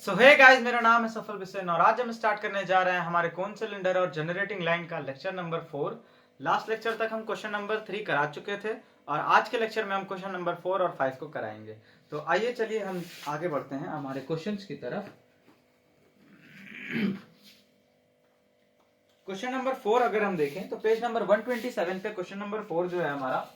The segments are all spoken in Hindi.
सो हे गाइस, मेरा नाम है सफल बिसेन और आज हम स्टार्ट करने जा रहे हैं हमारे कौन सिलेंडर और जनरेटिंग लाइन का लेक्चर नंबर 4। लास्ट लेक्चर तक हम क्वेश्चन नंबर 3 करा चुके थे और आज के लेक्चर में हम क्वेश्चन नंबर 4 और 5 को कराएंगे। तो आइए चलिए हम आगे बढ़ते हैं हमारे क्वेश्चंस की तरफ। क्वेश्चन नंबर 4 अगर हम देखें तो पेज नंबर 127 पे क्वेश्चन नंबर 4 जो है हमारा,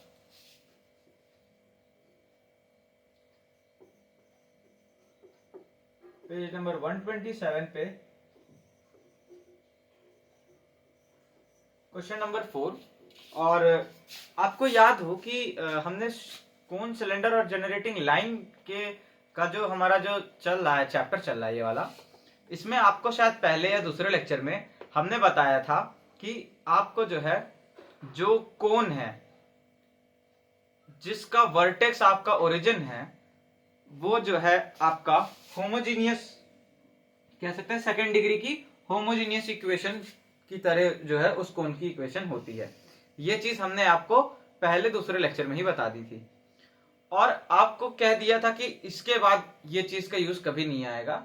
पेज नंबर 127 पे क्वेश्चन नंबर 4। और आपको याद हो कि हमने कौन सिलेंडर और जनरेटिंग लाइन के का जो हमारा जो चल रहा है चैप्टर चल रहा है ये वाला, इसमें आपको शायद पहले या दूसरे लेक्चर में हमने बताया था कि आपको जो है जो कोन है जिसका वर्टेक्स आपका ओरिजिन है वो जो है आपका होमोजीनियस कह सकते हैं, सेकेंड डिग्री की होमोजीनियस इक्वेशन की तरह जो है उस कोन की इक्वेशन होती है। ये चीज हमने आपको पहले दूसरे लेक्चर में ही बता दी थी और आपको कह दिया था कि इसके बाद ये चीज का यूज कभी नहीं आएगा।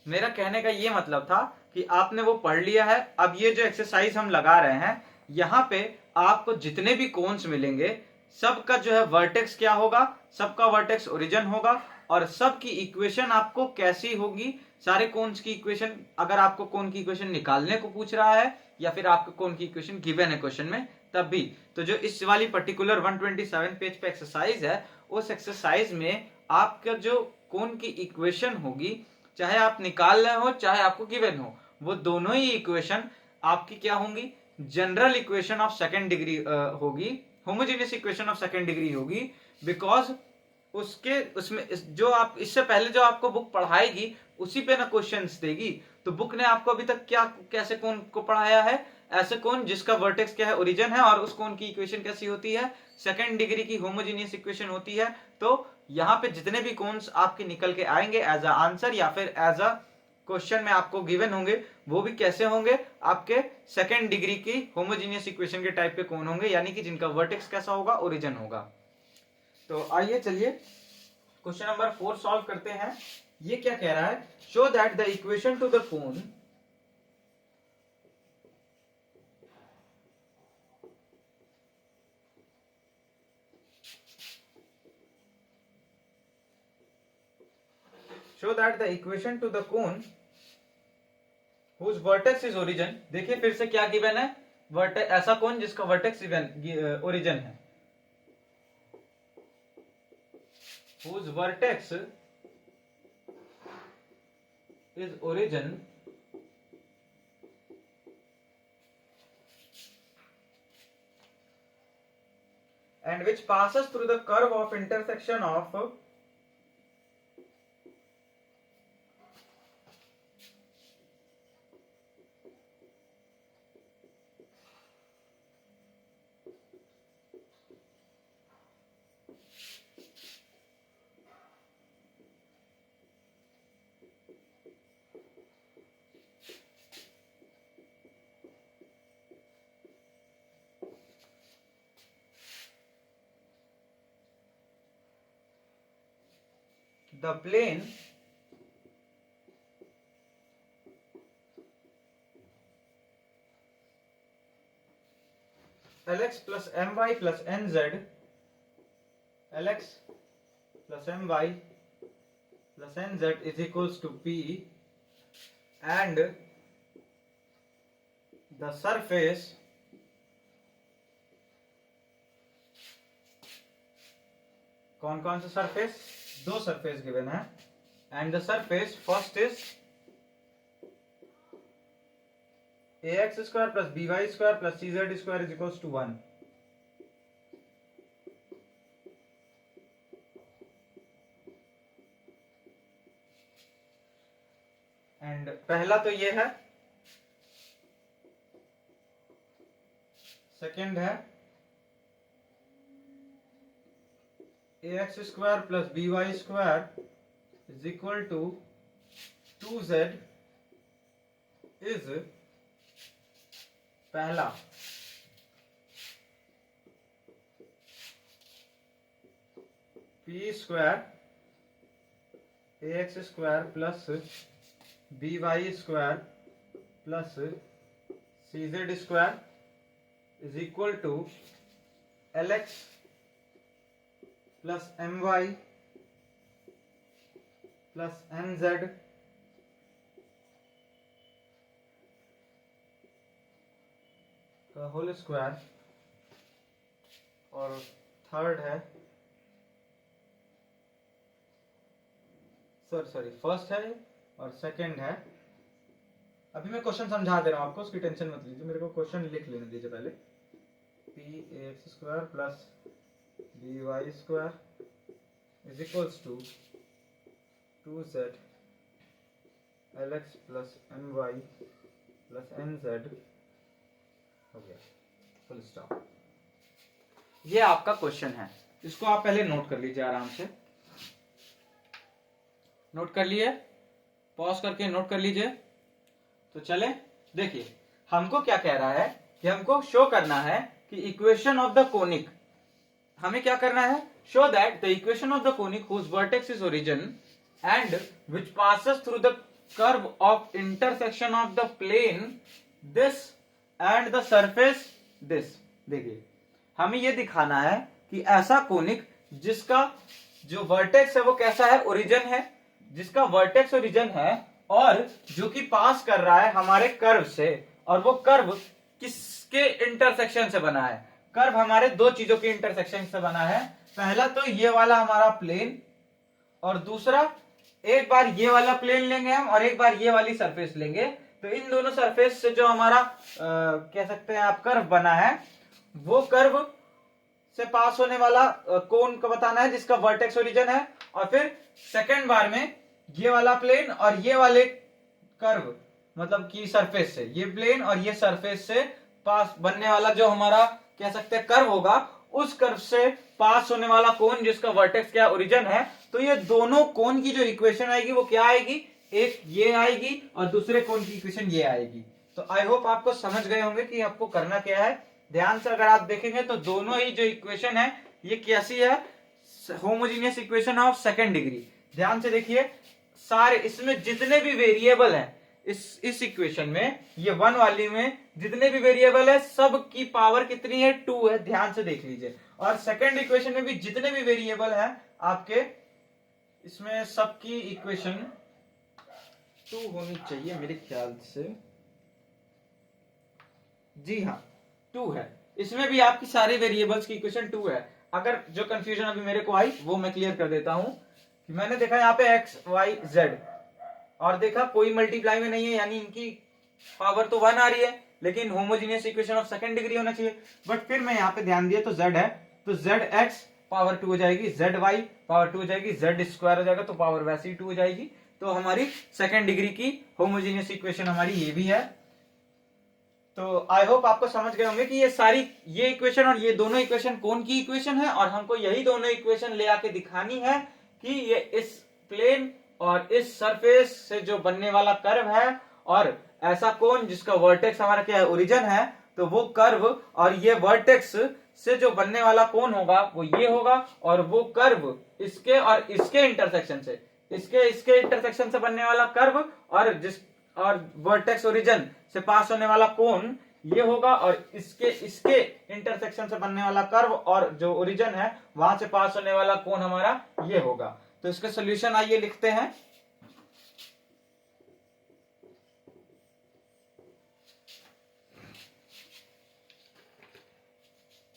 मेरा कहने का ये मतलब था कि आपने वो पढ़ लिया है। अब ये जो एक्सरसाइज हम लगा रहे हैं यहाँ पे आपको जितने भी कोन्स मिलेंगे सबका जो है वर्टेक्स क्या होगा, सबका वर्टेक्स ओरिजिन होगा और सबकी इक्वेशन आपको कैसी होगी, सारे कोन्स की इक्वेशन। अगर आपको कोन की इक्वेशन निकालने को पूछ रहा है या फिर आपको कोन की इक्वेशन गिवन है क्वेश्चन में तब भी, तो जो इस वाली पर्टिकुलर 127 पेज पे एक्सरसाइज है उस एक्सरसाइज में आपका जो कोन की इक्वेशन होगी, चाहे आप निकाल रहे हो चाहे आपको गिवन हो, वो दोनों ही इक्वेशन आपकी क्या होंगी, general equation of second degree होगी, homogeneous equation of second degree होगी। बिकॉज उसमें जो आप इससे पहले जो आपको बुक पढ़ाएगी उसी पे ना क्वेश्चंस देगी। तो बुक ने आपको अभी तक क्या कैसे कोन को पढ़ाया है, ऐसे कोन जिसका वर्टेक्स क्या है, ओरिजिन है, और उस कोन की इक्वेशन कैसी होती है, सेकेंड डिग्री की होमोजेनियस इक्वेशन होती है। तो यहाँ पे जितने भी कोन्स आपके निकल के आएंगे एज अ आंसर या फिर एज अ क्वेश्चन में आपको गिवन होंगे वो भी कैसे होंगे, आपके सेकेंड डिग्री की होमोजेनियस इक्वेशन के टाइप के कोन होंगे, यानी कि जिनका वर्टेक्स कैसा होगा, ओरिजिन होगा। तो आइए चलिए क्वेश्चन नंबर 4 सॉल्व करते हैं। ये क्या कह रहा है, show that the equation two the cone show that the equation to the cone whose vertex is origin। देखिए फिर से क्या गिवन है, वर्टेक्स, ऐसा कोन जिसका वर्टेक्स ओरिजिन है, whose vertex is origin and which passes through the curve of intersection of the plane Lx plus my plus nz, Lx plus my plus nz is equals to p, and the surface कौन कौन सा सरफेस, दो सरफेस गिवन है, and the surface first is ax square plus by square plus cz square is equals to 1। And पहला तो ये है, सेकंड है ax square plus by square is equal to 2z is पहला, p square ax square plus B Y square plus C Z square is equal to L X plus M Y plus N Z का होल स्क्वायर, और थर्ड है सॉरी फर्स्ट है और सेकंड है। अभी मैं क्वेश्चन समझा दे रहा हूं आपको, उसकी टेंशन मत लीजिए, मेरे को क्वेश्चन लिख लेने दीजिए पहले। P X square plus B Y square is equals to 2z L X plus M Y plus N Z हो गया, फुल स्टॉप। ये आपका क्वेश्चन है, इसको आप पहले नोट कर लीजिए आराम से। नोट कर लिए, पॉज करके नोट कर लीजिए। तो चले देखिए, हमको क्या कह रहा है कि हमको शो करना है कि इक्वेशन ऑफ द कोनिक, हमें क्या करना है, show that the equation of the conic whose vertex is origin and which passes through the curve of intersection of the plane this and the surface this. देखिए हमें यह दिखाना है कि ऐसा कोनिक जिसका जो वर्टेक्स है वो कैसा है, ओरिजिन है, जिसका वर्टेक्स ओरिजिन है और जो कि पास कर रहा है हमारे कर्व से, और वो कर्व किसके इंटरसेक्शन से बना है, कर्व हमारे दो चीजों के इंटरसेक्शन से बना है। पहला तो ये वाला हमारा प्लेन, और दूसरा एक बार ये वाला प्लेन लेंगे हम और एक बार ये वाली सरफेस लेंगे, तो इन दोनों सरफेस से जो हमारा कह सकते हैं आप कर्व बना है, वो कर्व से पास होने वाला कोन को बताना है जिसका वर्टेक्स ओरिजिन है, और फिर सेकंड बार में ये वाला प्लेन और ये वाले कर्व मतलब कि सरफेस से, ये प्लेन और ये सरफेस से पास बनने वाला जो हमारा कह सकते हैं कर्व होगा, उस कर्व से पास होने वाला कोन जिसका वर्टेक्स क्या ओरिजिन है। तो ये दोनों कोन की जो इक्वेशन आएगी वो क्या आएगी, एक ये आएगी और दूसरे कोन की इक्वेशन ये आएगी। तो आई होप आपको समझ गए होंगे कि आपको करना क्या है। ध्यान से अगर आप देखेंगे तो दोनों ही जो इक्वेशन है ये कैसी है, homogeneous equation of second degree. ध्यान से देखिए, सारे इसमें जितने भी वेरिएबल हैं इस इक्वेशन में, ये वन वाली में जितने भी वेरिएबल है सब की पावर कितनी है, 2 है। ध्यान से देख लीजिए। और सेकंड इक्वेशन में भी जितने भी वेरिएबल हैं आपके, इसमें सबकी इक्वेशन 2 होनी चाहिए मेरे ख्याल से। जी हाँ 2 है, इसमें भी आपकी सारे वेरिएबल्स की इक्वेशन 2 है। अगर जो कंफ्यूजन अभी मेरे को आई वो मैं क्लियर कर देता हूं कि मैंने देखा यहाँ पे एक्स वाई जेड और देखा कोई मल्टीप्लाई में नहीं है, यानी इनकी पावर तो 1 आ रही है, लेकिन homogeneous equation of second degree होना चाहिए। बट फिर मैं यहाँ पे ध्यान दिया तो जेड है, तो जेड एक्स पावर 2 हो जाएगी, जेड वाई पावर 2 हो जाएगी, जेड स्क्वायर हो जाएगा तो पावर वैसे ही 2 हो जाएगी। तो हमारी सेकंड डिग्री की होमोजेनियस इक्वेशन हमारी ये भी है। तो आई होप आपको समझ गए होंगे कि ये सारी ये इक्वेशन और ये दोनों इक्वेशन कौन की इक्वेशन है, और हमको यही दोनों इक्वेशन ले आके दिखानी है कि ये इस प्लेन और इस सरफेस से जो बनने वाला कर्व है, और ऐसा कौन जिसका वर्टेक्स हमारा क्या है, ओरिजिन है, तो वो कर्व और ये वर्टेक्स से जो बनने वाला कौन होगा वो ये होगा, और वो कर्व इसके और इसके इंटरसेक्शन से, इसके इंटरसेक्शन से बनने वाला कर्व और वर्टेक्स ओरिजिन से पास होने वाला कोन ये होगा, और इसके इंटरसेक्शन से बनने वाला कर्व और जो ओरिजिन है वहां से पास होने वाला कोन हमारा ये होगा। तो इसका सॉल्यूशन आइए लिखते हैं।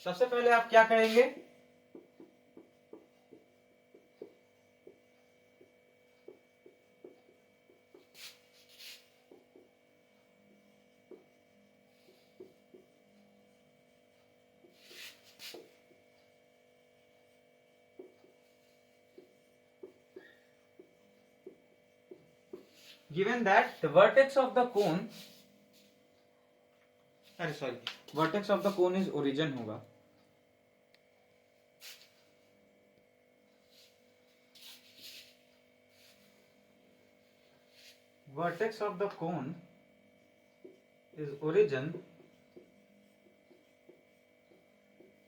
सबसे पहले आप क्या करेंगे, given that the vertex of the cone vertex of the cone is origin होगा, vertex of the cone is origin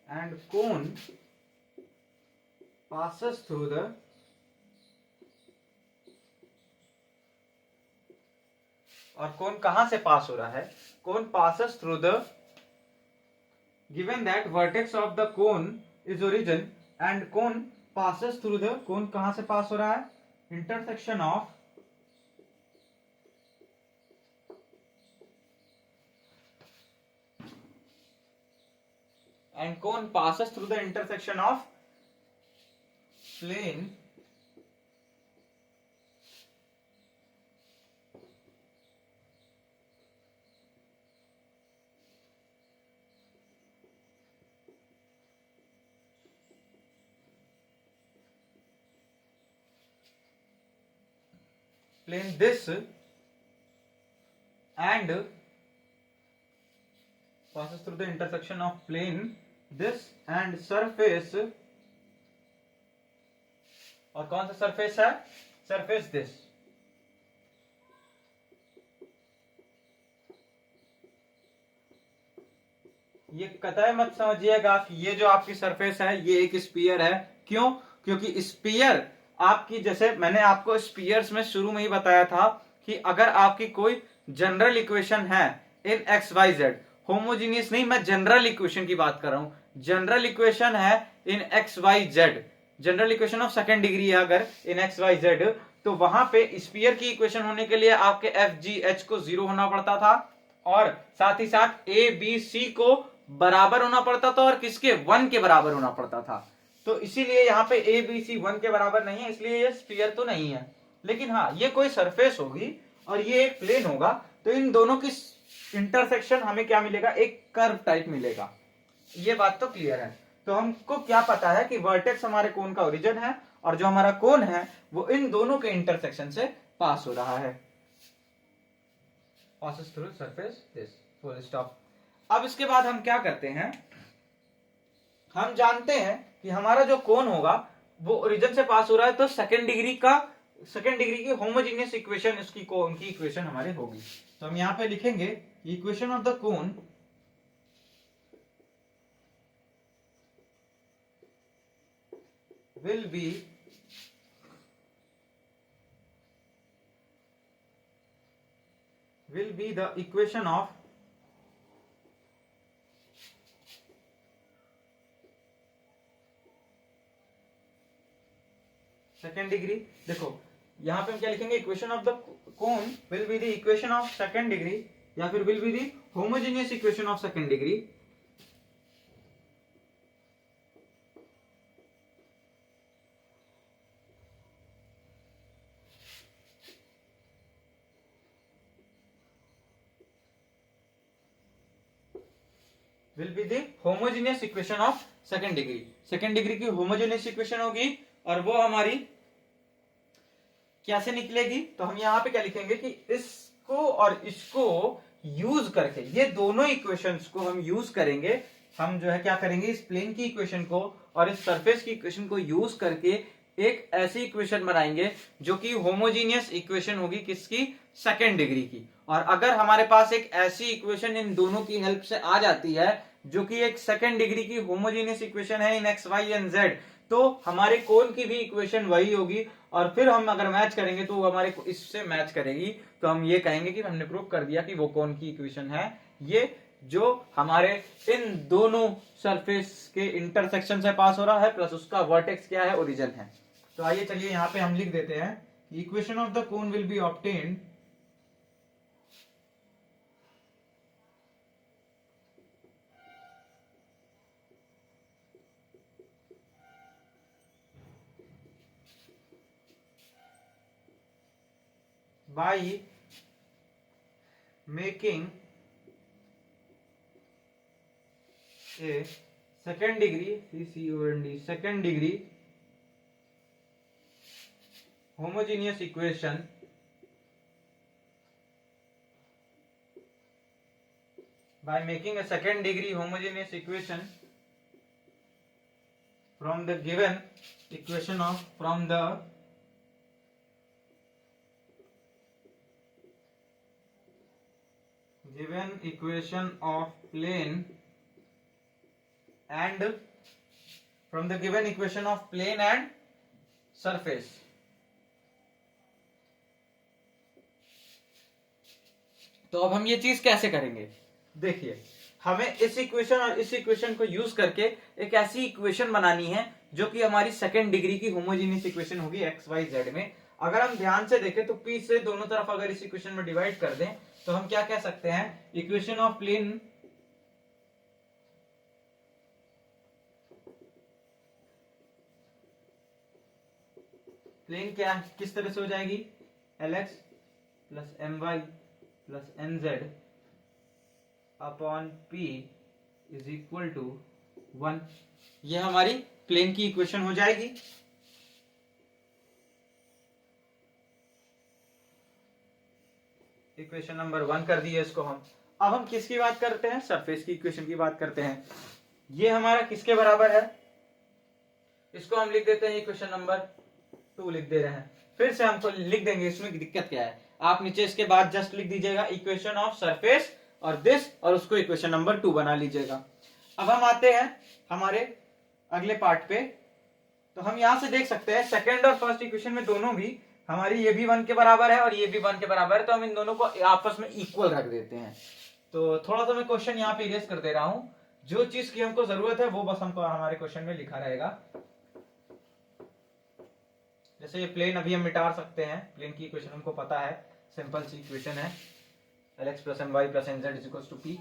and cone passes through the और कौन कहां से पास हो रहा है, कौन passes through the given that vertex of the cone is origin and cone passes through the, cone कहां से पास हो रहा है, intersection of and cone passes through the intersection of plane this and passes through the intersection of plane this and surface, और कौन सा सरफेस है, सरफेस दिस। ये कतई मत समझिएगा कि ये जो आपकी सरफेस है ये एक स्पीयर है, क्यों, क्योंकि स्पीयर आपकी, जैसे मैंने आपको स्पीयर्स में शुरू में ही बताया था कि अगर आपकी कोई जनरल इक्वेशन है in X Y Z, homogeneous नहीं, मैं जनरल इक्वेशन की बात कर रहा हूं, जनरल इक्वेशन है in X Y Z, general equation of second degree है अगर इन एक्स वाई जेड, तो वहां पे स्पीयर की इक्वेशन होने के लिए आपके एफ जी एच को 0 होना पड़ता था और साथ ही साथ ए बी सी को बराबर होना पड़ता था और किसके, 1 के बराबर होना पड़ता था। तो इसीलिए यहाँ पे ए बी सी 1 के बराबर नहीं है, इसलिए ये स्फीयर तो नहीं है, लेकिन हाँ ये कोई सरफेस होगी और ये एक प्लेन होगा, तो इन दोनों की इंटरसेक्शन हमें क्या मिलेगा, एक कर्व टाइप मिलेगा। ये बात तो क्लियर है। तो हमको क्या पता है कि वर्टेक्स हमारे कोन का ओरिजिन है और जो हमारा कोन है वो इन दोनों के इंटरसेक्शन से पास हो रहा है, passes through surface this, full stop। अब इसके बाद हम क्या करते हैं, हम जानते हैं कि हमारा जो कोन होगा वो ओरिजिन से पास हो रहा है, तो सेकेंड डिग्री की होमोजेनियस इक्वेशन उसकी कोन की इक्वेशन हमारी होगी। तो हम यहां पे लिखेंगे equation of the cone will be the equation of second degree. देखो यहां पे हम क्या लिखेंगे, equation of the cone will be the equation of second degree या फिर will be the homogeneous equation of second degree will be the homogeneous equation of second degree। Second degree की होमोजेनियस इक्वेशन होगी और वो हमारी कैसे निकलेगी, तो हम यहाँ पे क्या लिखेंगे कि इसको और इसको यूज करके, ये दोनों इक्वेशंस को हम यूज करेंगे, हम जो है क्या करेंगे, इस प्लेन की इक्वेशन को और इस सरफेस की इक्वेशन को यूज करके एक ऐसी इक्वेशन बनाएंगे जो कि होमोजीनियस इक्वेशन होगी किसकी, सेकेंड डिग्री की। और अगर हमारे पास एक ऐसी इक्वेशन इन दोनों की हेल्प से आ जाती है जो कि एक सेकेंड डिग्री की होमोजीनियस इक्वेशन है in X Y and Z, तो हमारे कोन की भी इक्वेशन वही होगी और फिर हम अगर मैच करेंगे तो वो हमारे इससे मैच करेगी, तो हम ये कहेंगे कि हमने प्रूव कर दिया कि वो कोन की इक्वेशन है, ये जो हमारे इन दोनों सरफेस के इंटरसेक्शन से पास हो रहा है प्लस उसका वर्टेक्स क्या है, ओरिजिन है। तो आइए चलिए यहां पे हम लिख देते हैं, equation of the cone will B obtained by making a second degree second degree homogeneous equation by making a second degree homogeneous equation from the given equation of given equation of plane and from the given equation of plane and surface तो अब हम ये चीज कैसे करेंगे, देखिए हमें इस इक्वेशन और इस इक्वेशन को यूज करके एक ऐसी इक्वेशन बनानी है जो कि हमारी सेकेंड डिग्री की होमोजीनियस इक्वेशन होगी एक्स वाई जेड में। अगर हम ध्यान से देखें तो पी से दोनों तरफ अगर इस इक्वेशन में डिवाइड कर दें तो हम क्या कह सकते हैं, इक्वेशन ऑफ प्लेन क्या किस तरह से हो जाएगी, Lx plus M Y plus N Z upon P is equal to 1। ये हमारी प्लेन की इक्वेशन हो जाएगी। इक्वेशन नंबर 1 कर दी है इसको हम। अब हम किसकी बात करते हैं, सरफेस की इक्वेशन की बात करते हैं। ये हमारा किसके बराबर है, इसको हम लिख देते हैं इक्वेशन नंबर 2 लिख दे रहे हैं। फिर से हमको लिख देंगे, इसमें दिक्कत क्या है, आप नीचे इसके बाद जस्ट लिख दीजिएगा इक्वेशन ऑफ सरफेस और दिस, और उसको इक्वेशन नंबर 2 बना लीजिएगा। अब हम आते हैं हमारे अगले पार्ट पे। तो हम यहां से देख सकते हैं सेकंड और फर्स्ट इक्वेशन में दोनों भी हमारी ये भी 1 के बराबर है और ये भी 1 के बराबर है, तो हम इन दोनों को आपस में इक्वल रख देते हैं। तो थोड़ा सा मैं क्वेश्चन यहाँ पे इरेज कर दे रहा हूं, जो चीज की हमको जरूरत है वो बस हमको हमारे क्वेश्चन में लिखा रहेगा। जैसे ये प्लेन अभी हम मिटा सकते हैं, प्लेन की इक्वेशन हमको पता है, सिंपल सी इक्वेशन है Lx plus M Y plus N Z is equal to P.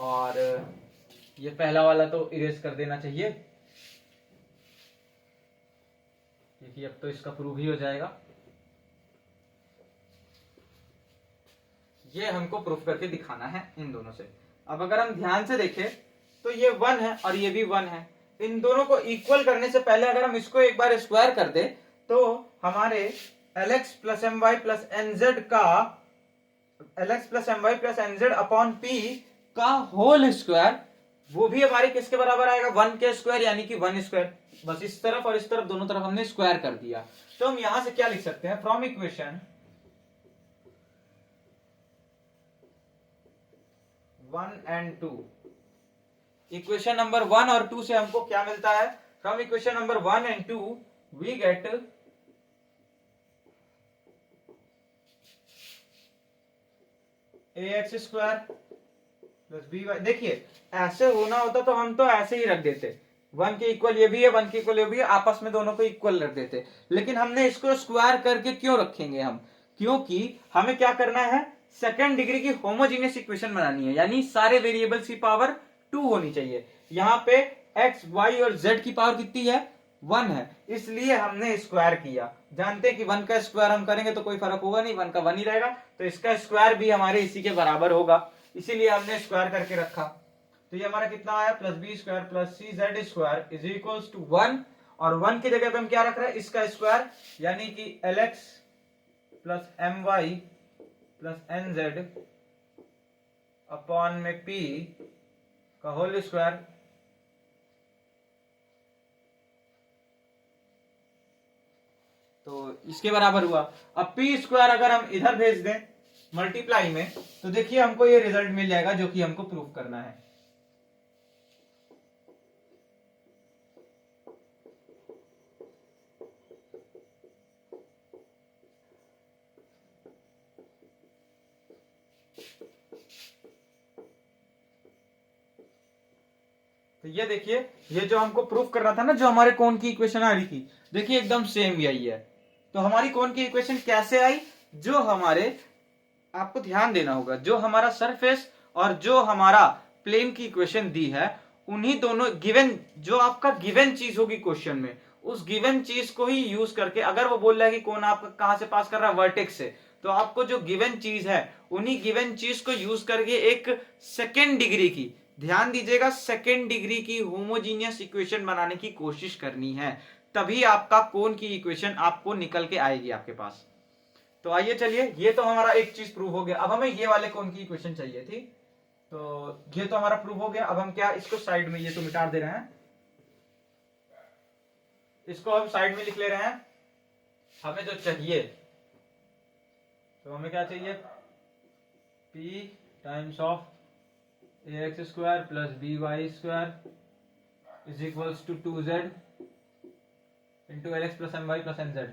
और ये पहला वाला तो इरेज कर देना चाहिए क्योंकि अब तो इसका प्रूव ही हो जाएगा। ये हमको प्रूफ करके दिखाना है इन दोनों से। अब अगर हम ध्यान से देखें तो ये 1 है और ये भी 1 है। इन दोनों को इक्वल करने से पहले अगर हम इसको एक बार स्क्वायर कर दे तो हमारे Lx plus M Y plus N Z का Lx plus M Y plus N Z upon P का होल स्क्वायर, वो भी हमारे किसके बराबर आएगा, 1 के स्क्वायर, यानी कि 1 स्क्वायर। बस इस तरफ और इस तरफ दोनों तरफ हमने स्क्वायर कर दिया। तो हम यहां से क्या लिख सकते हैं, from equation 1 and 2, equation number 1 और 2 से हमको क्या मिलता है, from equation number 1 and 2 we get ax square plus B Y. देखिए ऐसे होना होता तो हम तो ऐसे ही रख देते, 1 के इक्वल ये भी है, 1 के इक्वल ये भी है, आपस में दोनों को इक्वल रख देते। लेकिन हमने इसको स्क्वायर करके क्यों रखेंगे हम, क्योंकि हमें क्या करना है, सेकेंड डिग्री की होमोजीनियस इक्वेशन बनानी है, यानी सारे वेरिएबल्स की पावर 2 होनी चाहिए। यहाँ पे x, y और z की पावर कितनी है, 1 है, इसलिए हमने स्क्वायर किया। जानते हैं कि 1 का स्क्वायर हम करेंगे तो कोई फर्क होगा नहीं, 1 का 1 ही रहेगा, तो इसका स्क्वायर भी हमारे इसी के बराबर होगा, इसीलिए हमने स्क्वायर करके रखा। तो ये हमारा कितना आया, plus b square plus C Z square is equals to 1, और 1 की जगह पे हम क्या रख रहे हैं, इसका स्क्वायर, यानी कि Lx plus M Y plus N Z upon में p का होल स्क्वायर। तो इसके बराबर हुआ। अब p स्क्वायर अगर हम इधर भेज दें मल्टीप्लाई में, तो देखिए हमको ये रिजल्ट मिल जाएगा जो कि हमको प्रूफ करना है। तो ये देखिए, ये जो हमको प्रूफ करना था ना, जो हमारे कोण की इक्वेशन आ रही थी, देखिए एकदम सेम यही है। तो हमारी कोण की इक्वेशन कैसे आई, जो हमारे, आपको ध्यान देना होगा, जो हमारा सरफेस और जो हमारा प्लेन की इक्वेशन दी है, उन्हीं दोनों गिवन, जो आपका गिवन चीज होगी क्वेश्चन में, उस गिवन चीज को ही यूज करके, अगर वो बोल रहा है कि कौन आपका कहां से पास कर रहा है, वर्टेक्स से, तो आपको जो गिवन चीज है उन्हीं गिवन चीज को यूज करके एक सेकेंड डिग्री की, ध्यान दीजिएगा, सेकेंड डिग्री की होमोजीनियस इक्वेशन बनाने की कोशिश करनी है, तभी आपका कोण की इक्वेशन आपको निकल के आएगी आपके पास। तो आइए चलिए, ये तो हमारा एक चीज प्रूव हो गया। अब हमें ये वाले कोण की इक्वेशन चाहिए थी, तो ये तो हमारा प्रूव हो गया। अब हम क्या, इसको साइड में, ये तो मिटा दे रहे हैं, इसको हम साइड में लिख ले रहे हैं। हमें जो चाहिए, तो हमें क्या चाहिए, p times of ax square plus B Y square is equals to 2z into Lx plus M Y plus N z.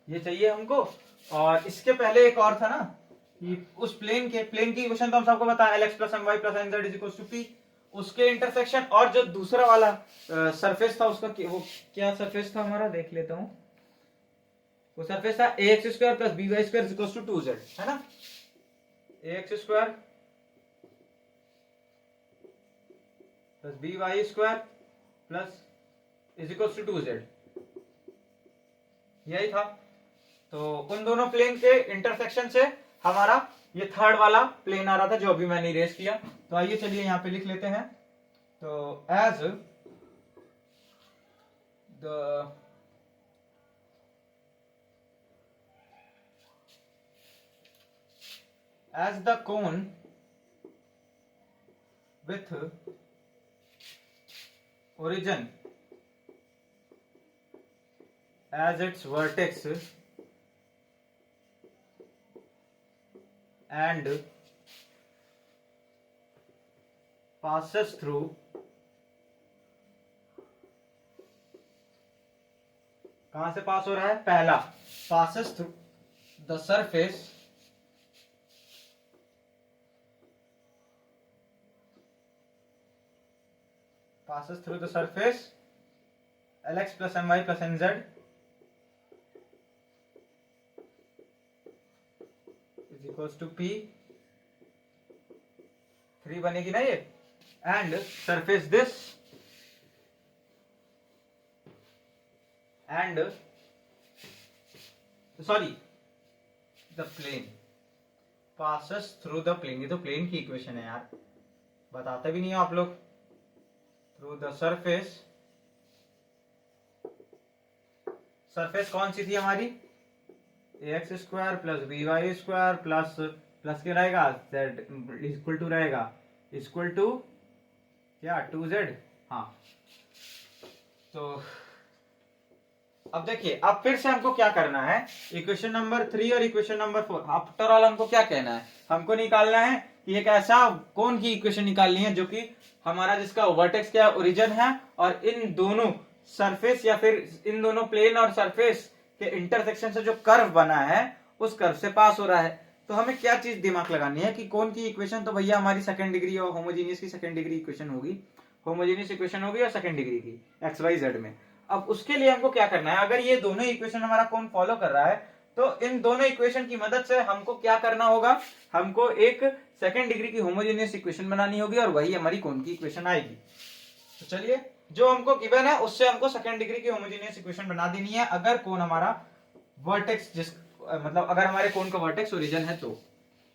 ये चाहिए हमको। और इसके पहले एक और था ना कि उस प्लेन की इक्वेशन तो हम सबको पता है, lx plus M Y plus N Z is equal to p, उसके इंटरसेक्शन और जो दूसरा वाला सरफेस था उसका वो क्या सरफेस था हमारा, देख लेता हूं। वो सरफेस था a x square plus B Y square is equal to 2z, है ना। A x square plus B Y square plus is equal to 2z, यही था। तो उन दोनों प्लेन के इंटरसेक्शन से हमारा ये थर्ड वाला प्लेन आ रहा था जो अभी मैंने इरेज किया। तो आइए चलिए यहां पे लिख लेते हैं। तो as the cone with origin as its vertex and passes through कहां से पास हो रहा है, पहला passes through the surface lx plus my plus nz is equals to p, 3 बनेगी ना ये, and surface this and sorry the plane passes through the plane, ये तो प्लेन की इक्वेशन है यार, बताते भी नहीं हो आप लोग। थ्रू द सरफेस कौन सी थी हमारी, a x square plus B Y square plus plus क्या रहेगा, जेड इक्वल टू रहेगा, इक्वल टू क्या 2z। हाँ तो अब देखिए, अब फिर से हमको क्या करना है, इक्वेशन नंबर 3 और इक्वेशन नंबर 4 आफ्टर ऑल हमको क्या कहना है, हमको निकालना है कि एक ऐसा कौन की इक्वेशन निकालनी है जो कि हमारा जिसका वर्टेक्स क्या ओरिजिन है और इन दोनों सरफेस या फिर इन दोनों प्लेन और सरफेस के इंटरसेक्शन से जो कर्व बना है उस कर्व से पास हो रहा है। तो हमें क्या चीज दिमाग लगानी है कि कौन की इक्वेशन, तो भैया हमारी सेकंड डिग्री और होमोजेनियस की सेकंड डिग्री इक्वेशन होगी, होमोजेनियस इक्वेशन होगी और सेकंड डिग्री की एक्स वाई जेड में। अब उसके लिए हमको क्या करना है, अगर ये दोनों इक्वेशन हमारा कौन फॉलो कर रहा है तो इन दोनों इक्वेशन की मदद से हमको क्या करना होगा, हमको एक सेकंड डिग्री की होमोजेनियस इक्वेशन बनानी होगी और वही हमारी कौन की इक्वेशन आएगी। तो चलिए, जो हमको गिवन है उससे हमको सेकंड डिग्री की होमोजेनियस इक्वेशन बना देनी है अगर कौन हमारा वर्टेक्स मतलब अगर हमारे कौन का वर्टेक्स ओरिजिन है तो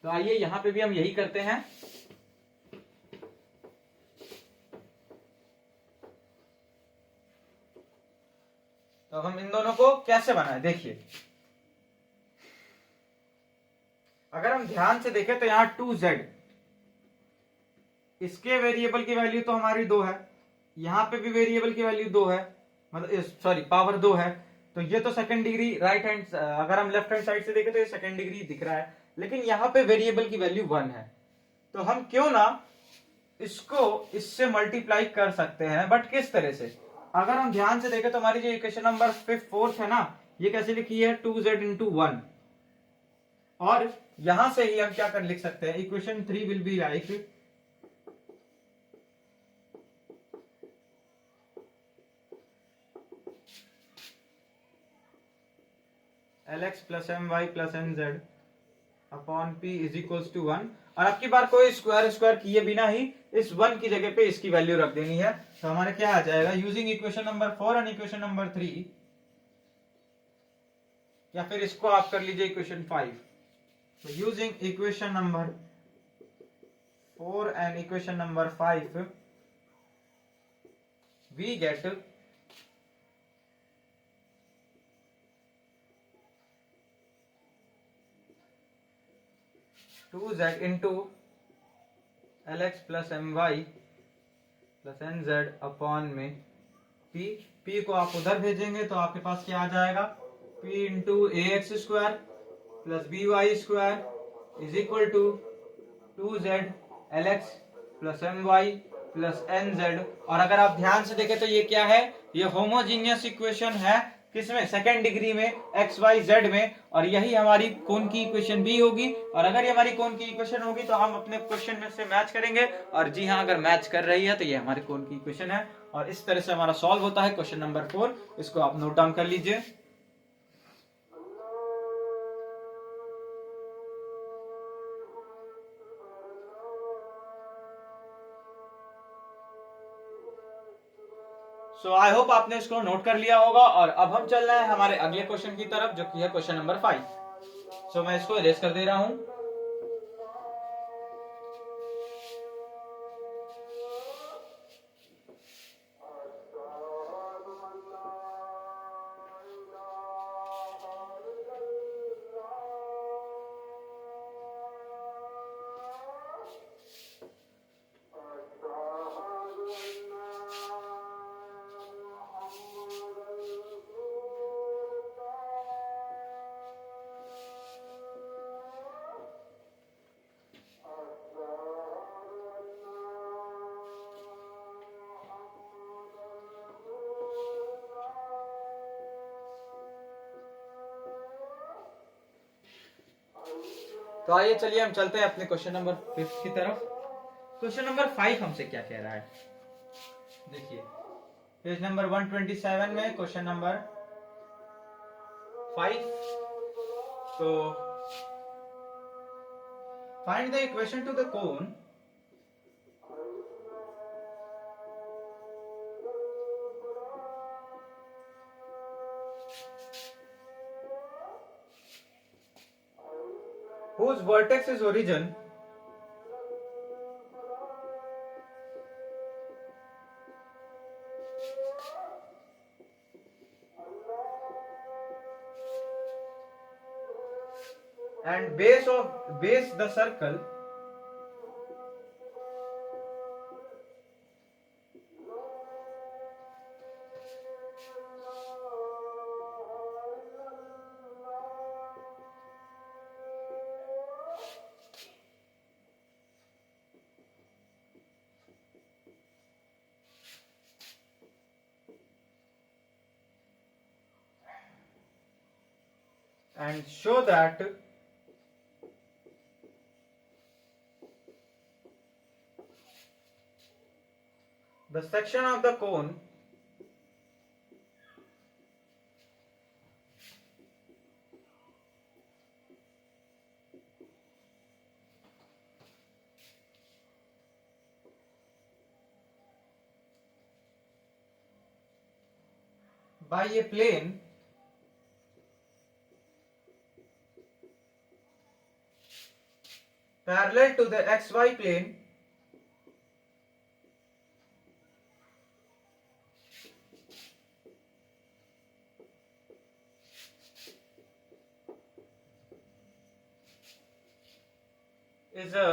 आइए यहां पे भी हम यही करते हैं। तो हम इन दोनों को कैसे बनाए, देखिए अगर हम ध्यान से देखें तो यहां 2z, इसके वेरिएबल की वैल्यू तो हमारी 2 है, यहां पे भी वेरिएबल की वैल्यू 2 है, मतलब सॉरी पावर 2 है। तो ये तो सेकंड डिग्री राइट हैंड, अगर हम लेफ्ट हैंड साइड से देखें तो ये सेकंड डिग्री दिख रहा है, लेकिन यहां पे वेरिएबल की वैल्यू 1 है। तो हम क्यों ना इसको इससे मल्टीप्लाई कर सकते हैं, बट किस तरह से, अगर हम ध्यान से देखें तो हमारी जो इक्वेशन नंबर 4 है ना, ये कैसे लिखी है 2z इंटू 1, और यहां से ही हम क्या कर लिख सकते हैं, equation 3 will be like lx plus M Y plus N Z upon P is equals to 1, और अब की बार कोई स्क्वायर किए बिना ही इस 1 की जगह पे इसकी वैल्यू रख देनी है। तो हमारे क्या आ जाएगा, using equation number 4 and equation number 3, या फिर इसको आप कर लीजिए इक्वेशन 5। तो using equation number 4 and equation number 5 we get 2z into lx plus M Y plus N Z upon में p को आप उधर भेजेंगे तो आपके पास क्या आ जाएगा, p into a x square plus B Y square is equal to 2z lx plus M Y plus N z. और अगर आप ध्यान से देखें तो ये क्या है, ये होमोजीनियस इक्वेशन है किसमें, सेकंड डिग्री में, एक्स वाई जेड में, और यही हमारी कोण की इक्वेशन बी होगी। और अगर ये हमारी कोण की इक्वेशन होगी तो हम अपने क्वेश्चन में से मैच करेंगे, और जी हाँ अगर मैच कर रही है तो ये हमारी कोण की इक्वेशन है। और इस तरह से हमारा सॉल्व होता है क्वेश्चन नंबर 4। इसको आप नोट डाउन कर लीजिए। सो आई होप आपने इसको नोट कर लिया होगा। और अब हम चल रहे हैं हमारे अगले क्वेश्चन की तरफ, जो कि है क्वेश्चन नंबर 5। सो मैं इसको इरेज कर दे रहा हूं। तो आइए चलिए हम चलते हैं अपने क्वेश्चन नंबर 5 की तरफ। क्वेश्चन नंबर 5 हमसे क्या कह रहा है, देखिए पेज नंबर 127 में क्वेश्चन नंबर 5। तो find the equation two the cone whose vertex is origin and base the circle and show that the section of the cone by a plane parallel to the xy plane is a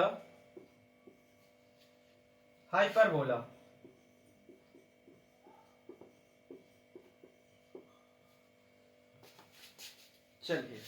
hyperbola. चलिए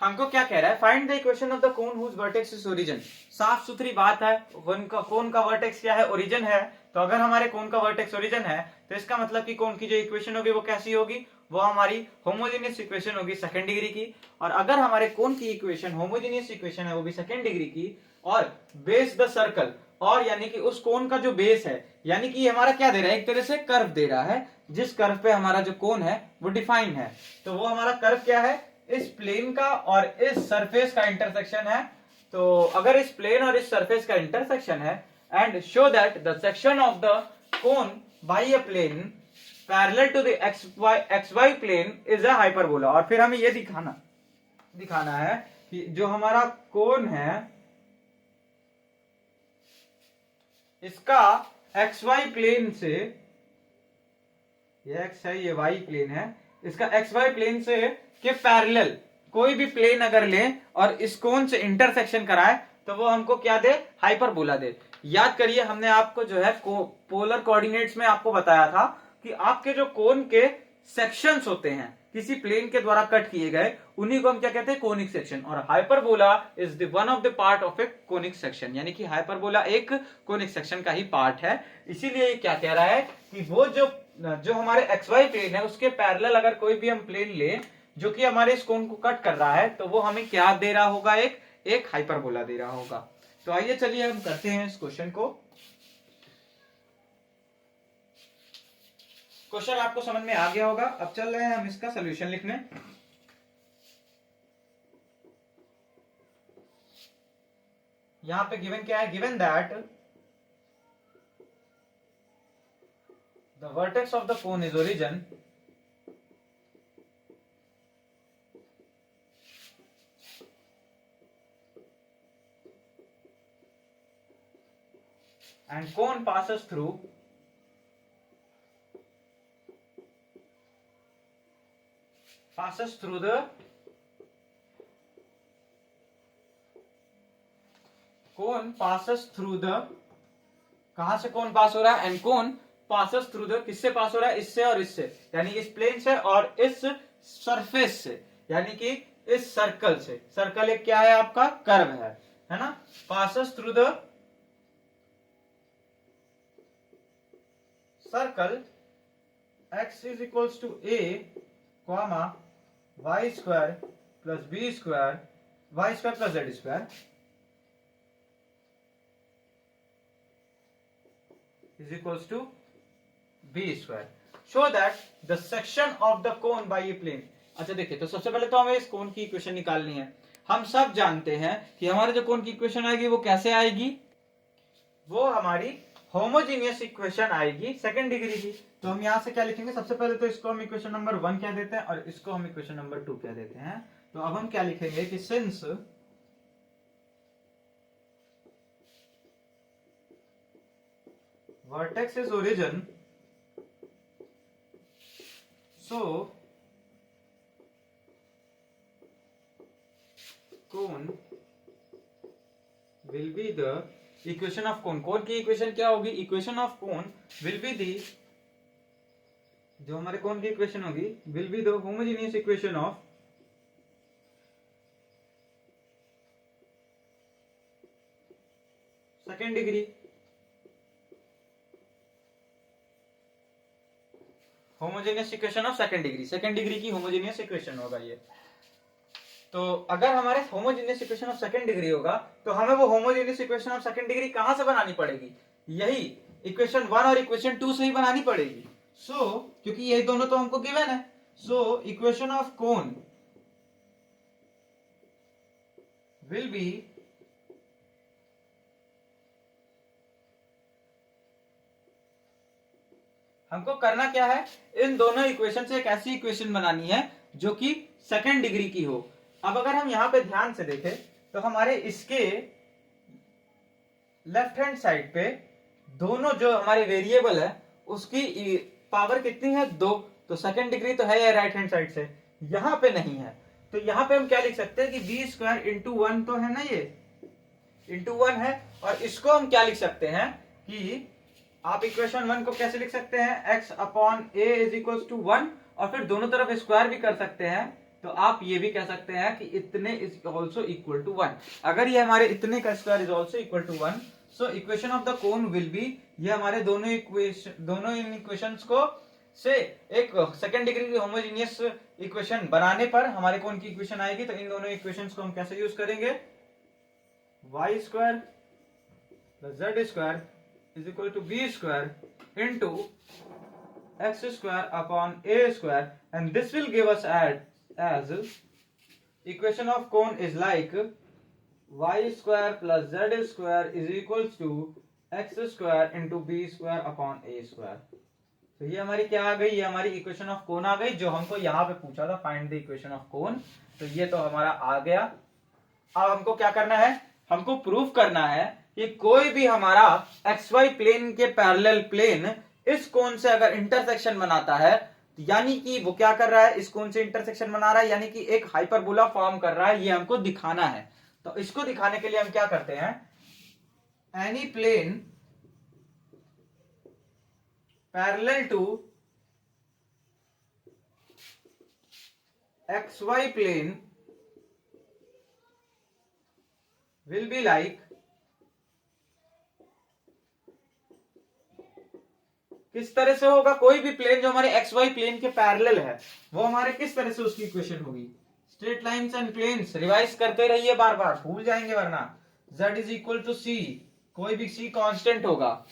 हमको क्या कह रहा है, find the equation of the cone whose vertex is origin. साफ सुथरी बात है, कोन का वर्टेक्स क्या है, ओरिजिन है। तो अगर हमारे कोन का वर्टेक्स ओरिजिन है तो इसका मतलब कि कोन की जो इक्वेशन होगी वो कैसी होगी, वो हमारी होमोजेनियस इक्वेशन होगी सेकंड डिग्री की। और अगर हमारे कोन की इक्वेशन होमोजेनियस इक्वेशन है वो भी सेकंड डिग्री की, और बेस द सर्कल, और यानी कि उस कोन का जो बेस है, यानी कि हमारा क्या दे रहा है, एक तरह से कर्व दे रहा है, जिस कर्व पे हमारा जो कोन है वो डिफाइन है। तो वो हमारा कर्व क्या है, इस प्लेन का और इस सरफेस का इंटरसेक्शन है। तो अगर इस प्लेन और इस सरफेस का इंटरसेक्शन है, and show that the section of the cone by a plane parallel to the xy plane is a hyperbola. और फिर हमें ये दिखाना है कि जो हमारा कोन है इसका xy प्लेन से, ये x है ये y प्लेन है, इसका xy प्लेन से के पैरेलल कोई भी प्लेन अगर ले और इस कोन से इंटरसेक्शन कराए तो वो हमको क्या दे, हाइपरबोला दे। याद करिए हमने आपको जो है पोलर कोऑर्डिनेट्स में आपको बताया था कि आपके जो कोन के सेक्शंस होते हैं किसी प्लेन के द्वारा कट किए गए, उन्हीं को हम क्या कहते हैं, कोनिक सेक्शन। और hyperbola is the one of the part of A conic section, यानी कि हाइपरबोला एक कोनिक सेक्शन का ही पार्ट है। इसीलिए क्या कह रहा है कि वो जो जो हमारे एक्स वाई प्लेन है उसके पैरेलल अगर कोई भी हम प्लेन ले जो कि हमारे इस कोण को कट कर रहा है, तो वो हमें क्या दे रहा होगा, एक हाइपरबोला दे रहा होगा। तो आइए चलिए हम करते हैं इस क्वेश्चन को। क्वेश्चन आपको समझ में आ गया होगा। अब चल रहे हैं हम इसका सोल्यूशन लिखने। यहां पे गिवन क्या है, given that the vertex of the cone is origin and cone passes through the cone passes through the, कहां से कौन पास हो रहा है, एंड कौन पासेस थ्रू द, किससे पास हो रहा है, इससे और इससे, यानी इस प्लेन से और इस सरफेस से, यानी कि इस सर्कल से। सर्कल एक क्या है आपका, कर्व है ना। Passes through the circle x is equals to a comma y square plus b square y square plus z square is equals to b square. Show that the section of the cone by a plane. अच्छा देखिए, तो सबसे पहले तो हमें इस कोन की इक्वेशन निकालनी है। हम सब जानते हैं कि हमारे जो कोन की इक्वेशन आएगी वो कैसे आएगी, वो हमारी होमोजीनियस इक्वेशन आएगी सेकंड डिग्री की। तो हम यहां से क्या लिखेंगे, सबसे पहले तो इसको हम इक्वेशन नंबर 1 क्या देते हैं और इसको हम इक्वेशन नंबर 2 क्या देते हैं। तो अब हम क्या लिखेंगे कि since vertex is origin, so cone will be the equation of cone. cone की इक्वेशन क्या होगी, equation of cone will be the, जो हमारे cone की इक्वेशन होगी will be the homogeneous equation of second degree. Homogeneous equation of second degree, second degree की होमोजेनियस इक्वेशन होगा ये। तो अगर हमारे homogeneous equation of second degree होगा तो हमें वो homogeneous equation of second degree कहां से बनानी पड़ेगी, यही इक्वेशन 1 और इक्वेशन 2 से ही बनानी पड़ेगी। क्योंकि ये दोनों तो हमको गिवन है। Equation of cone will B हमको करना क्या है, इन दोनों इक्वेशन से एक ऐसी इक्वेशन बनानी है जो कि सेकंड डिग्री की हो। अब अगर हम यहां पे ध्यान से देखें तो हमारे इसके लेफ्ट हैंड साइड पे दोनों जो हमारे वेरिएबल है उसकी पावर कितनी है, 2। तो सेकंड डिग्री तो है या राइट हैंड साइड से, यहां पे नहीं है। तो यहां पे हम क्या लिख सकते हैं कि बी स्क्वायर इंटू 1 तो है ना, ये इंटू 1 है। और इसको हम क्या लिख सकते हैं कि आप इक्वेशन 1 को कैसे लिख सकते हैं, x upon a is equal to 1, और फिर दोनों तरफ स्क्वायर भी कर सकते हैं। तो आप ये भी कह सकते हैं कि इतने इज ऑल्सो इक्वल टू 1। अगर ये हमारे इतने का square is also equal to 1, so equation of the cone will be, ये हमारे दोनों इन इक्वेशंस को से एक सेकंड डिग्री की होमोजेनियस इक्वेशन बनाने पर हमारे कोन की इक्वेशन आएगी। तो इन दोनों इक्वेशंस को हम कैसे यूज करेंगे, y square plus z square is equal to b square into x square upon a square, and this will give us as equation of cone is like y square plus z square is equals to x square into b square upon a square। तो ये हमारी क्या आ गई, ये हमारी इक्वेशन ऑफ कोन आ गई, जो हमको यहाँ पे पूछा था find the equation of cone. तो ये तो हमारा आ गया। अब हमको क्या करना है, हमको प्रूफ करना है कि कोई भी हमारा एक्स वाई प्लेन के पैरेलल प्लेन इस कोन से अगर इंटरसेक्शन बनाता है, यानी कि वो क्या कर रहा है, इस कोन से इंटरसेक्शन बना रहा है, यानी कि एक हाइपरबोला फॉर्म कर रहा है, ये हमको दिखाना है। तो इसको दिखाने के लिए हम क्या करते हैं, any plane parallel to x y plane will be like, किस तरह से होगा, कोई भी प्लेन जो हमारे एक्स वाई प्लेन के पैरेलल है वो हमारे किस तरह से उसकी इक्वेशन होगी। Straight lines and planes revise करते रहिए, बार बार भूल जाएंगे वरना। z is equal to c, कोई भी c कांस्टेंट होगा,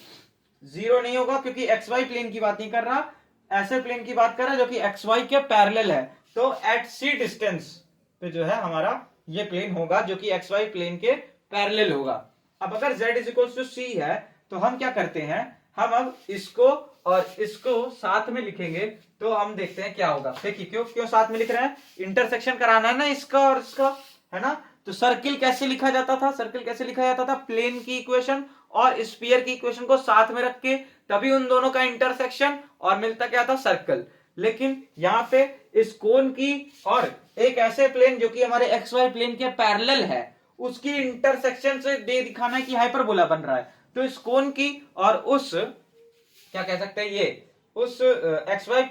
जीरो नहीं होगा क्योंकि एक्स वाई प्लेन की बात नहीं कर रहा, ऐसे प्लेन की बात कर रहा जो कि एक्स वाई के पैरेलल है। तो एट सी डिस्टेंस पे जो है हमारा ये प्लेन होगा जो कि एक्स वाई प्लेन के पैरेलल होगा। अब अगर z इज इक्वल टू सी है तो हम क्या करते हैं, हम अब इसको और इसको साथ में लिखेंगे तो हम देखते हैं क्या होगा। देखिए क्यों क्यों साथ में लिख रहे हैं, इंटरसेक्शन कराना है ना इसका और इसका, है ना। तो सर्किल कैसे लिखा जाता था, सर्किल कैसे लिखा जाता था, प्लेन की इक्वेशन और स्फीयर की इक्वेशन को साथ में रख के, तभी उन दोनों का इंटरसेक्शन और मिलता क्या था, सर्कल। लेकिन यहाँ पे इस कोन की और एक ऐसे प्लेन जो कि हमारे एक्स वाई प्लेन के पैरेलल है उसकी इंटरसेक्शन से दे दिखाना है कि हाइपरबोला बन रहा है। तो इस कोन की और उस क्या कह सकते हैं, ये उस एक्स वाई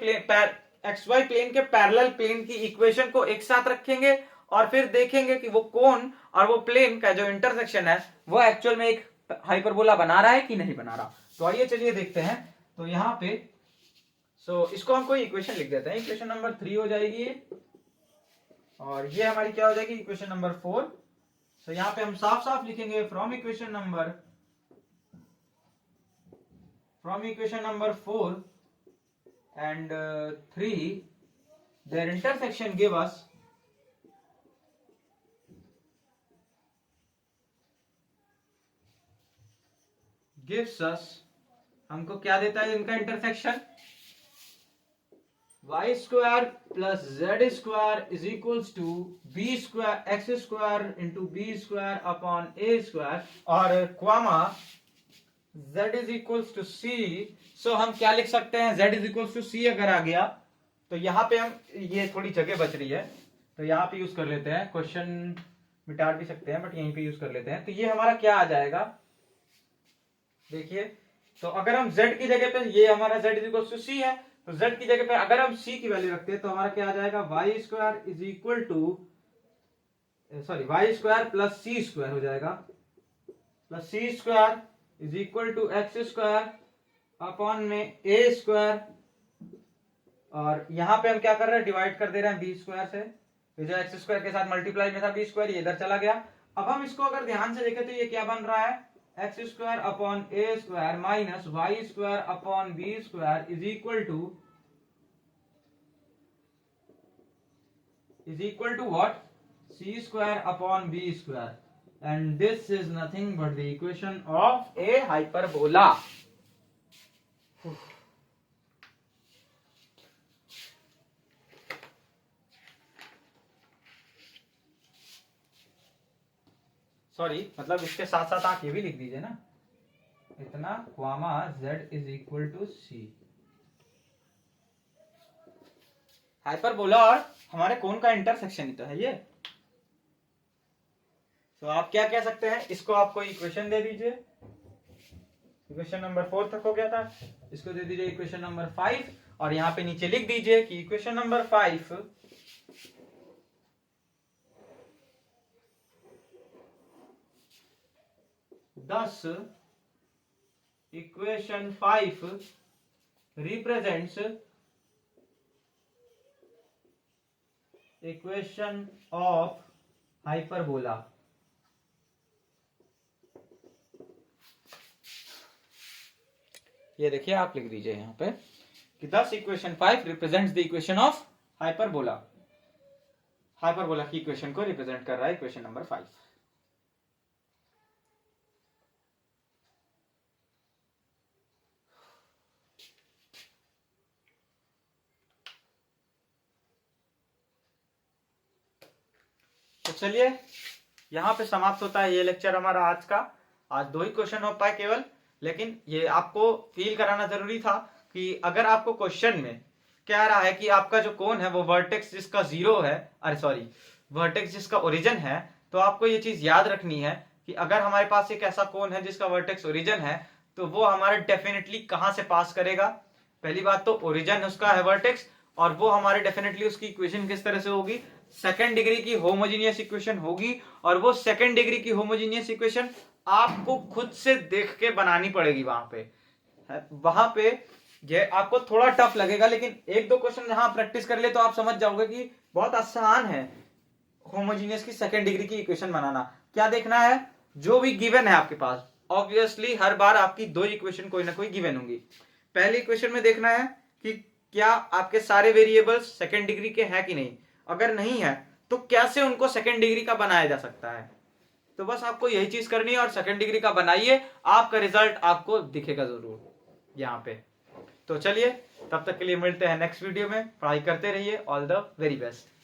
प्लेन के पैरेलल प्लेन की इक्वेशन को एक साथ रखेंगे और फिर देखेंगे कि वो कोन और वो प्लेन का जो इंटरसेक्शन है वो एक्चुअल में एक हाइपरबोला बना रहा है कि नहीं बना रहा। तो आइए चलिए देखते हैं। तो यहाँ पे इसको हम कोई इक्वेशन लिख देते हैं, इक्वेशन नंबर 3 हो जाएगी और ये हमारी क्या हो जाएगी, इक्वेशन नंबर 4। तो यहाँ पे हम साफ साफ लिखेंगे from equation number 4 and 3 their intersection gives us हमको क्या देता है इनका intersection, y square plus z square is equals to b square x square into b square upon a square और comma z is equals to c। So हम क्या लिख सकते हैं, z is equals to c अगर आ गया तो यहाँ पे हम, ये थोड़ी जगह बच रही है तो यहाँ पे यूज कर लेते हैं, क्वेश्चन मिटा भी सकते हैं बट यहीं पे यूज कर लेते हैं। तो ये हमारा क्या आ जाएगा, देखिए तो अगर हम z की जगह पे, ये हमारा z is equals to c है, तो z की जगह पे अगर हम c की वैल्यू रखते हैं तो हमारा क्या आ जाएगा, y square is equal to y square plus c square हो जाएगा, plus c square is equal to x square upon में a स्क्वायर और यहाँ पे हम क्या कर रहे हैं, डिवाइड कर दे रहे हैं b स्क्वायर से, तो जो एक्स स्क्वायर के साथ मल्टीप्लाई में था b स्क्वायर ये इधर चला गया। अब हम इसको अगर ध्यान से देखें तो ये क्या बन रहा है, x square upon a square minus y square upon b square is equal to what, c square upon b square and this is nothing but the equation of a hyperbola। Sorry, मतलब इसके साथ साथ आप ये भी लिख दीजिए ना, इतना comma z is equal to c। Hyperbola और हमारे कोन का इंटरसेक्शन ही तो है ये। तो आप क्या कह सकते हैं, इसको आप कोई इक्वेशन दे दीजिए, इक्वेशन नंबर 4 तक हो गया था, इसको दे दीजिए इक्वेशन नंबर 5 और यहाँ पे नीचे लिख दीजिए कि equation number 5 thus equation 5 represents equation of hyperbola। ये देखिए आप लिख दीजिए यहाँ पे कि thus equation 5 represents the equation of hyperbola। Hyperbola की इक्वेशन को रिप्रेजेंट कर रहा है इक्वेशन नंबर 5। तो चलिए यहाँ पे समाप्त होता है ये लेक्चर हमारा आज का। आज 2 ही क्वेश्चन हो पाए केवल, लेकिन ये आपको फील कराना जरूरी था कि अगर आपको क्वेश्चन में कह रहा है कि आपका जो कोन है वो वर्टेक्स जिसका 0 है, अरे सॉरी वर्टेक्स जिसका ओरिजिन है, तो आपको ये चीज याद रखनी है कि अगर हमारे पास एक ऐसा कोन है जिसका वर्टेक्स ओरिजिन है तो वो हमारे डेफिनेटली कहां से पास करेगा। पहली बात तो ओरिजिन उसका है वर्टेक्स और वो हमारे डेफिनेटली उसकी इक्वेशन किस तरह से होगी, सेकंड डिग्री की होमोजीनियस इक्वेशन होगी। और वो सेकंड डिग्री की होमोजीनियस इक्वेशन आपको खुद से देख के बनानी पड़ेगी। वहां पे ये आपको थोड़ा टफ लगेगा, लेकिन एक दो क्वेश्चन जहां प्रैक्टिस कर ले तो आप समझ जाओगे कि बहुत आसान है होमोजीनियस की सेकंड डिग्री की इक्वेशन बनाना। क्या देखना है, जो भी गिवन है आपके पास, ऑब्वियसली हर बार आपकी दो इक्वेशन कोई ना कोई गिवन होंगी। पहली इक्वेशन में देखना है कि क्या आपके सारे वेरिएबल्स सेकंड डिग्री के हैं कि नहीं, अगर नहीं है तो कैसे उनको सेकंड डिग्री का बनाया जा सकता है। तो बस आपको यही चीज करनी है और सेकंड डिग्री का बनाइए, आपका रिजल्ट आपको दिखेगा जरूर यहाँ पे। तो चलिए, तब तक के लिए मिलते हैं नेक्स्ट वीडियो में। पढ़ाई करते रहिए। All the very best.